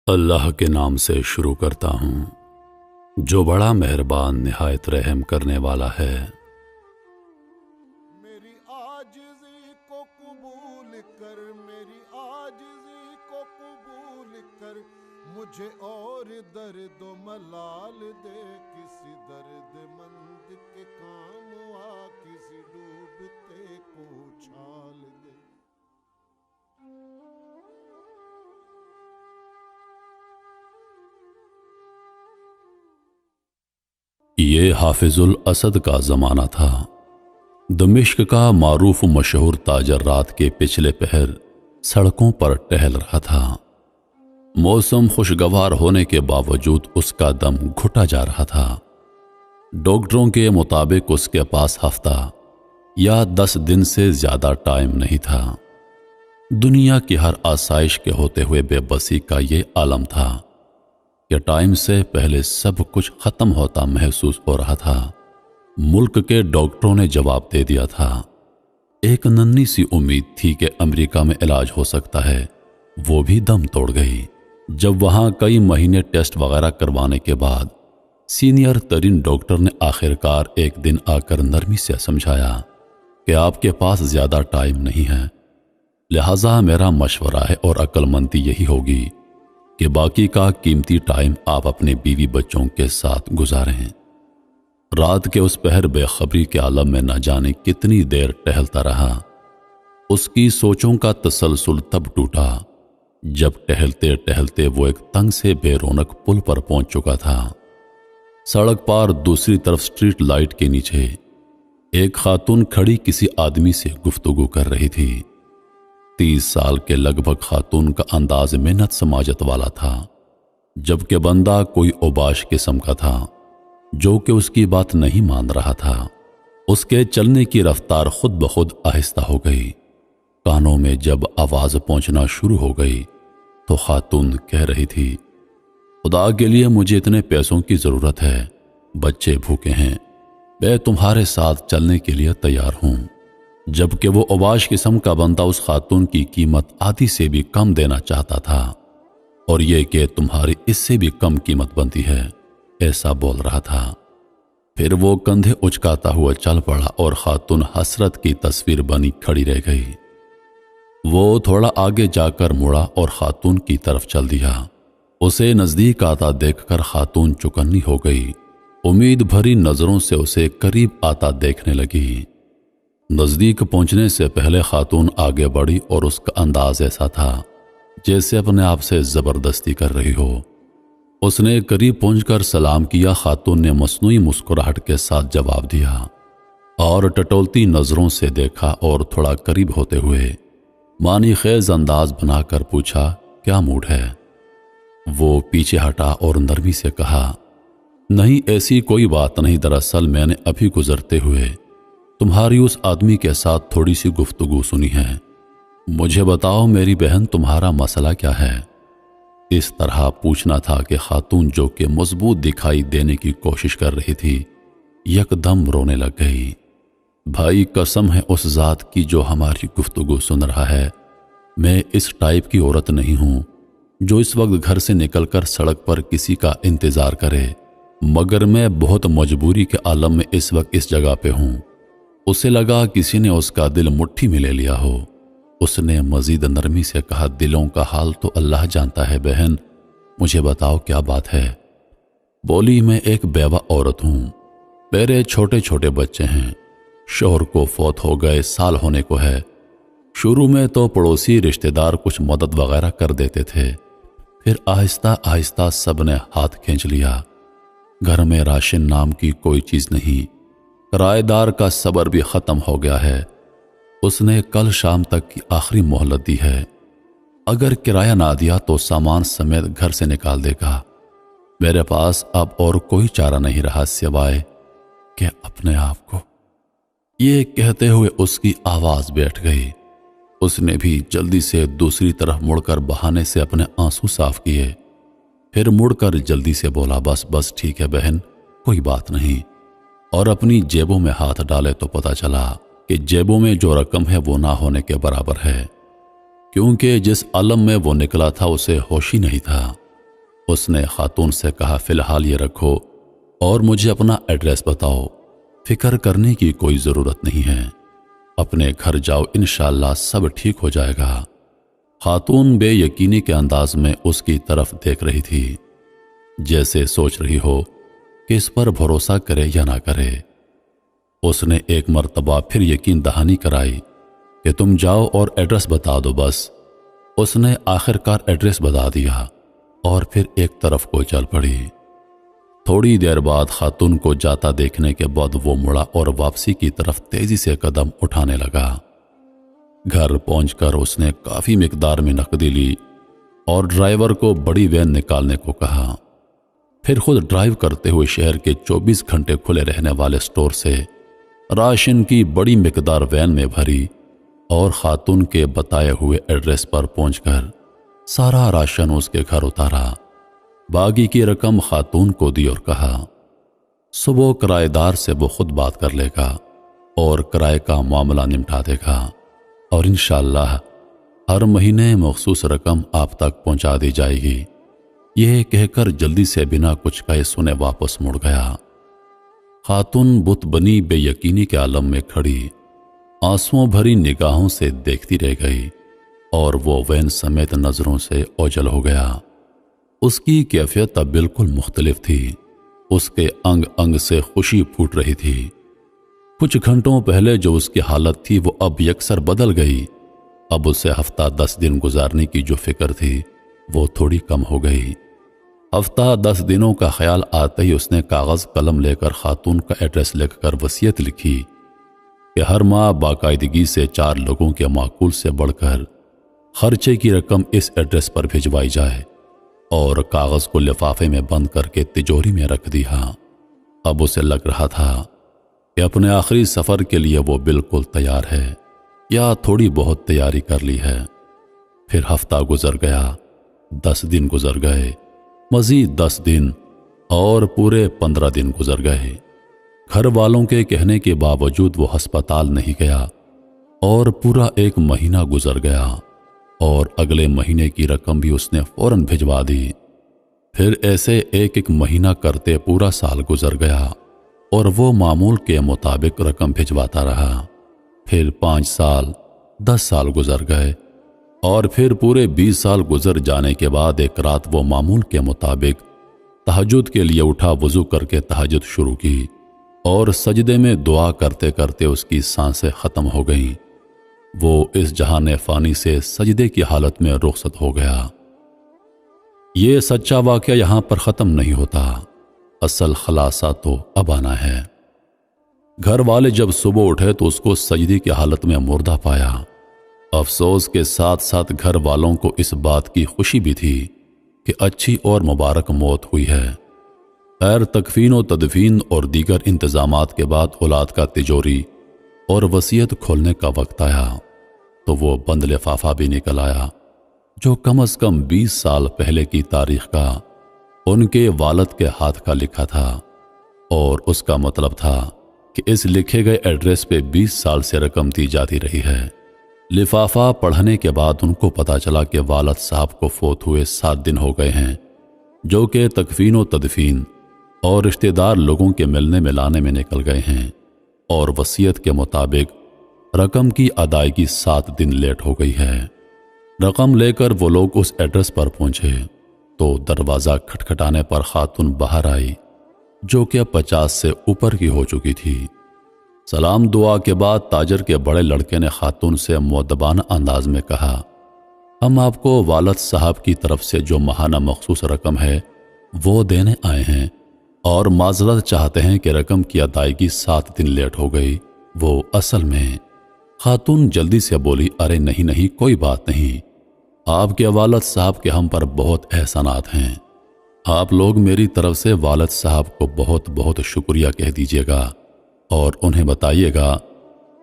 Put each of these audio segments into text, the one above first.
اللہ کے نام سے شروع کرتا ہوں جو بڑا مہربان نہایت رحم کرنے والا ہے۔ میری عاجزی کو قبول کر، میری عاجزی کو قبول کر، مجھے اور درد و ملال دے، کسی درد مند کے کام آ، کسی ڈوبتے کو چھال دے۔ یہ حافظ الاسد کا زمانہ تھا۔ دمشق کا معروف و مشہور تاجر رات کے پچھلے پہر سڑکوں پر ٹہل رہا تھا۔ موسم خوشگوار ہونے کے باوجود اس کا دم گھٹا جا رہا تھا۔ ڈاکٹروں کے مطابق اس کے پاس ہفتہ یا 10 دن سے زیادہ ٹائم نہیں تھا۔ دنیا کی ہر آسائش کے ہوتے ہوئے بے بسی کا یہ عالم تھا کہ ٹائم سے پہلے سب کچھ ختم ہوتا محسوس ہو رہا تھا۔ ملک کے ڈاکٹروں نے جواب دے دیا تھا۔ ایک ننھی سی امید تھی کہ امریکہ میں علاج ہو سکتا ہے، وہ بھی دم توڑ گئی جب وہاں کئی مہینے ٹیسٹ وغیرہ کروانے کے بعد سینئر ترین ڈاکٹر نے آخرکار ایک دن آ کر نرمی سے سمجھایا کہ آپ کے پاس زیادہ ٹائم نہیں ہے، لہٰذا میرا مشورہ ہے اور عقل مندی یہی ہوگی کہ باقی کا قیمتی ٹائم آپ اپنے بیوی بچوں کے ساتھ گزاریں۔ رات کے اس پہر بے خبری کے عالم میں نہ جانے کتنی دیر ٹہلتا رہا۔ اس کی سوچوں کا تسلسل تب ٹوٹا جب ٹہلتے ٹہلتے وہ ایک تنگ سے بے رونق پل پر پہنچ چکا تھا۔ سڑک پار دوسری طرف سٹریٹ لائٹ کے نیچے ایک خاتون کھڑی کسی آدمی سے گفتگو کر رہی تھی۔ 30 سال کے لگ بھگ خاتون کا انداز محنت سماجت والا تھا، جبکہ بندہ کوئی اوباش قسم کا تھا جو کہ اس کی بات نہیں مان رہا تھا۔ اس کے چلنے کی رفتار خود بخود آہستہ ہو گئی۔ کانوں میں جب آواز پہنچنا شروع ہو گئی تو خاتون کہہ رہی تھی، خدا کے لیے مجھے اتنے پیسوں کی ضرورت ہے، بچے بھوکے ہیں، میں تمہارے ساتھ چلنے کے لیے تیار ہوں۔ جبکہ وہ اوباش قسم کا بندہ اس خاتون کی قیمت آدھی سے بھی کم دینا چاہتا تھا، اور یہ کہ تمہاری اس سے بھی کم قیمت بنتی ہے، ایسا بول رہا تھا۔ پھر وہ کندھے اچکاتا ہوا چل پڑا اور خاتون حسرت کی تصویر بنی کھڑی رہ گئی۔ وہ تھوڑا آگے جا کر مڑا اور خاتون کی طرف چل دیا۔ اسے نزدیک آتا دیکھ کر خاتون چکنی ہو گئی، امید بھری نظروں سے اسے قریب آتا دیکھنے لگی۔ نزدیک پہنچنے سے پہلے خاتون آگے بڑھی اور اس کا انداز ایسا تھا جیسے اپنے آپ سے زبردستی کر رہی ہو۔ اس نے قریب پہنچ کر سلام کیا۔ خاتون نے مصنوعی مسکراہٹ کے ساتھ جواب دیا اور ٹٹولتی نظروں سے دیکھا اور تھوڑا قریب ہوتے ہوئے معنی خیز انداز بنا کر پوچھا، کیا موڈ ہے؟ وہ پیچھے ہٹا اور نرمی سے کہا، نہیں ایسی کوئی بات نہیں، دراصل میں نے ابھی گزرتے ہوئے تمہاری اس آدمی کے ساتھ تھوڑی سی گفتگو سنی ہے، مجھے بتاؤ میری بہن تمہارا مسئلہ کیا ہے؟ اس طرح پوچھنا تھا کہ خاتون جو کہ مضبوط دکھائی دینے کی کوشش کر رہی تھی یکدم رونے لگ گئی۔ بھائی قسم ہے اس ذات کی جو ہماری گفتگو سن رہا ہے، میں اس ٹائپ کی عورت نہیں ہوں جو اس وقت گھر سے نکل کر سڑک پر کسی کا انتظار کرے، مگر میں بہت مجبوری کے عالم میں اس وقت اس جگہ پہ ہوں۔ اسے لگا کسی نے اس کا دل مٹھی میں لے لیا ہو۔ اس نے مزید نرمی سے کہا، دلوں کا حال تو اللہ جانتا ہے بہن، مجھے بتاؤ کیا بات ہے؟ بولی، میں ایک بیوہ عورت ہوں، میرے چھوٹے چھوٹے بچے ہیں، شوہر کو فوت ہو گئے، سال ہونے کو ہے۔ شروع میں تو پڑوسی رشتہ دار کچھ مدد وغیرہ کر دیتے تھے، پھر آہستہ آہستہ سب نے ہاتھ کھینچ لیا۔ گھر میں راشن نام کی کوئی چیز نہیں، کرایہ دار کا صبر بھی ختم ہو گیا ہے۔ اس نے کل شام تک کی آخری مہلت دی ہے، اگر کرایہ نہ دیا تو سامان سمیت گھر سے نکال دے گا۔ میرے پاس اب اور کوئی چارہ نہیں رہا سوائے کہ اپنے آپ کو۔ یہ کہتے ہوئے اس کی آواز بیٹھ گئی۔ اس نے بھی جلدی سے دوسری طرف مڑ کر بہانے سے اپنے آنسو صاف کیے، پھر مڑ کر جلدی سے بولا، بس ٹھیک ہے بہن، کوئی بات نہیں، اور اپنی جیبوں میں ہاتھ ڈالے تو پتہ چلا کہ جیبوں میں جو رقم ہے وہ نہ ہونے کے برابر ہے، کیونکہ جس عالم میں وہ نکلا تھا اسے ہوش ہی نہیں تھا۔ اس نے خاتون سے کہا فی الحال یہ رکھو اور مجھے اپنا ایڈریس بتاؤ، فکر کرنے کی کوئی ضرورت نہیں ہے، اپنے گھر جاؤ، انشاءاللہ سب ٹھیک ہو جائے گا۔ خاتون بے یقینی کے انداز میں اس کی طرف دیکھ رہی تھی، جیسے سوچ رہی ہو کہ اس پر بھروسہ کرے یا نہ کرے۔ اس نے ایک مرتبہ پھر یقین دہانی کرائی کہ تم جاؤ اور ایڈریس بتا دو بس۔ اس نے آخر کار ایڈریس بتا دیا اور پھر ایک طرف کو چل پڑی۔ تھوڑی دیر بعد خاتون کو جاتا دیکھنے کے بعد وہ مڑا اور واپسی کی طرف تیزی سے قدم اٹھانے لگا۔ گھر پہنچ کر اس نے کافی مقدار میں نقدی لی اور ڈرائیور کو بڑی وین نکالنے کو کہا، پھر خود ڈرائیو کرتے ہوئے شہر کے 24 گھنٹے کھلے رہنے والے سٹور سے راشن کی بڑی مقدار وین میں بھری اور خاتون کے بتائے ہوئے ایڈریس پر پہنچ کر سارا راشن اس کے گھر اتارا۔ باقی کی رقم خاتون کو دی اور کہا صبح کرایہ دار سے وہ خود بات کر لے گا اور کرائے کا معاملہ نمٹا دے گا، اور انشاءاللہ ہر مہینے مخصوص رقم آپ تک پہنچا دی جائے گی۔ یہ کہہ کر جلدی سے بنا کچھ کہے سنے واپس مڑ گیا۔ خاتون بت بنی بے یقینی کے عالم میں کھڑی آنسوؤں بھری نگاہوں سے دیکھتی رہ گئی اور وہ وین سمیت نظروں سے اوجھل ہو گیا۔ اس کی کیفیت اب بالکل مختلف تھی، اس کے انگ انگ سے خوشی پھوٹ رہی تھی۔ کچھ گھنٹوں پہلے جو اس کی حالت تھی وہ اب یکسر بدل گئی۔ اب اسے ہفتہ 10 دن گزارنے کی جو فکر تھی وہ تھوڑی کم ہو گئی۔ ہفتہ 10 دنوں کا خیال آتے ہی اس نے کاغذ قلم لے کر خاتون کا ایڈریس لکھ کر وصیت لکھی کہ ہر ماہ باقاعدگی سے 4 لوگوں کے معقول سے بڑھ کر خرچے کی رقم اس ایڈریس پر بھجوائی جائے، اور کاغذ کو لفافے میں بند کر کے تجوری میں رکھ دیا۔ اب اسے لگ رہا تھا کہ اپنے آخری سفر کے لیے وہ بالکل تیار ہے، یا تھوڑی بہت تیاری کر لی ہے۔ پھر ہفتہ گزر گیا، 10 دن گزر گئے، مزید 10 دن اور پورے 15 دن گزر گئے۔ گھر والوں کے کہنے کے باوجود وہ ہسپتال نہیں گیا، اور پورا 1 مہینہ گزر گیا، اور اگلے مہینے کی رقم بھی اس نے فوراً بھجوا دی۔ پھر ایسے ایک مہینہ کرتے پورا سال گزر گیا اور وہ معمول کے مطابق رقم بھجواتا رہا۔ پھر 5 سال، 10 سال گزر گئے، اور پھر پورے 20 سال گزر جانے کے بعد ایک رات وہ معمول کے مطابق تہجد کے لیے اٹھا، وضو کر کے تہجد شروع کی، اور سجدے میں دعا کرتے کرتے اس کی سانسیں ختم ہو گئیں۔ وہ اس جہان فانی سے سجدے کی حالت میں رخصت ہو گیا۔ یہ سچا واقعہ یہاں پر ختم نہیں ہوتا، اصل خلاصہ تو اب آنا ہے۔ گھر والے جب صبح اٹھے تو اس کو سجدے کی حالت میں مردہ پایا۔ افسوس کے ساتھ ساتھ گھر والوں کو اس بات کی خوشی بھی تھی کہ اچھی اور مبارک موت ہوئی ہے۔ خیر، تکفین و تدفین اور دیگر انتظامات کے بعد اولاد کا تجوری اور وصیت کھولنے کا وقت آیا تو وہ بند لفافہ بھی نکل آیا، جو کم از کم 20 سال پہلے کی تاریخ کا ان کے والد کے ہاتھ کا لکھا تھا، اور اس کا مطلب تھا کہ اس لکھے گئے ایڈریس پہ 20 سال سے رقم دی جاتی رہی ہے۔ لفافہ پڑھنے کے بعد ان کو پتا چلا کہ والد صاحب کو فوت ہوئے 7 دن ہو گئے ہیں، جو کہ تکفین و تدفین اور رشتہ دار لوگوں کے ملنے ملانے میں نکل گئے ہیں، اور وصیت کے مطابق رقم کی ادائیگی 7 دن لیٹ ہو گئی ہے۔ رقم لے کر وہ لوگ اس ایڈریس پر پہنچے تو دروازہ کھٹکھٹانے پر خاتون باہر آئی، جو کہ 50 سے اوپر کی ہو چکی تھی۔ سلام دعا کے بعد تاجر کے بڑے لڑکے نے خاتون سے مؤدبانہ انداز میں کہا، ہم آپ کو والد صاحب کی طرف سے جو ماہانہ مخصوص رقم ہے وہ دینے آئے ہیں، اور معذرت چاہتے ہیں کہ رقم کی ادائیگی 7 دن لیٹ ہو گئی۔ وہ اصل میں خاتون جلدی سے بولی، ارے نہیں، کوئی بات نہیں، آپ کے والد صاحب کے ہم پر بہت احسانات ہیں، آپ لوگ میری طرف سے والد صاحب کو بہت بہت شکریہ کہہ دیجیے گا، اور انہیں بتائیے گا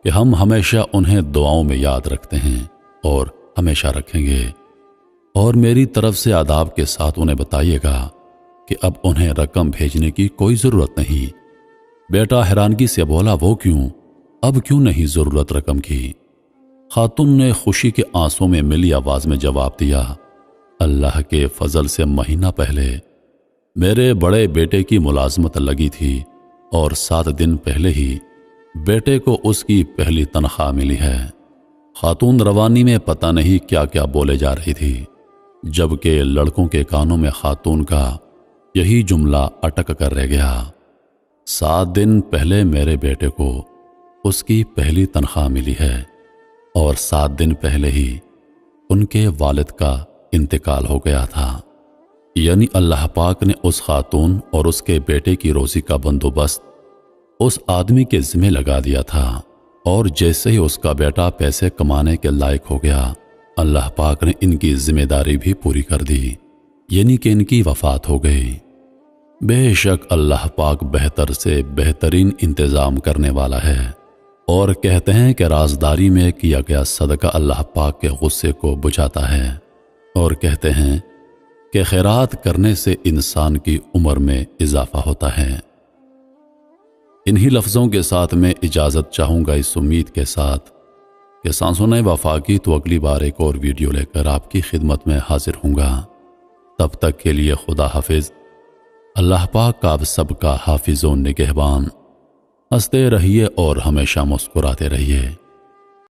کہ ہم ہمیشہ انہیں دعاؤں میں یاد رکھتے ہیں اور ہمیشہ رکھیں گے، اور میری طرف سے آداب کے ساتھ انہیں بتائیے گا کہ اب انہیں رقم بھیجنے کی کوئی ضرورت نہیں۔ بیٹا حیرانگی سے بولا، وہ کیوں؟ اب کیوں نہیں ضرورت رقم کی؟ خاتون نے خوشی کے آنسوں میں ملی آواز میں جواب دیا، اللہ کے فضل سے مہینہ پہلے میرے بڑے بیٹے کی ملازمت لگی تھی اور 7 دن پہلے ہی بیٹے کو اس کی پہلی تنخواہ ملی ہے۔ خاتون روانی میں پتہ نہیں کیا کیا بولے جا رہی تھی، جبکہ لڑکوں کے کانوں میں خاتون کا یہی جملہ اٹک کر رہ گیا۔ 7 دن پہلے میرے بیٹے کو اس کی پہلی تنخواہ ملی ہے اور 7 دن پہلے ہی ان کے والد کا انتقال ہو گیا تھا۔ یعنی اللہ پاک نے اس خاتون اور اس کے بیٹے کی روزی کا بندوبست اس آدمی کے ذمہ لگا دیا تھا، اور جیسے ہی اس کا بیٹا پیسے کمانے کے لائق ہو گیا، اللہ پاک نے ان کی ذمہ داری بھی پوری کر دی، یعنی کہ ان کی وفات ہو گئی۔ بے شک اللہ پاک بہتر سے بہترین انتظام کرنے والا ہے، اور کہتے ہیں کہ رازداری میں کیا گیا صدقہ اللہ پاک کے غصے کو بجھاتا ہے، اور کہتے ہیں کہ خیرات کرنے سے انسان کی عمر میں اضافہ ہوتا ہے۔ انہی لفظوں کے ساتھ میں اجازت چاہوں گا، اس امید کے ساتھ کہ سانسوں نے وفا کی تو اگلی بار ایک اور ویڈیو لے کر آپ کی خدمت میں حاضر ہوں گا۔ تب تک کے لیے خدا حافظ۔ اللہ پاک آپ سب کا حافظ و نگہبان۔ ہنستے رہیے اور ہمیشہ مسکراتے رہیے۔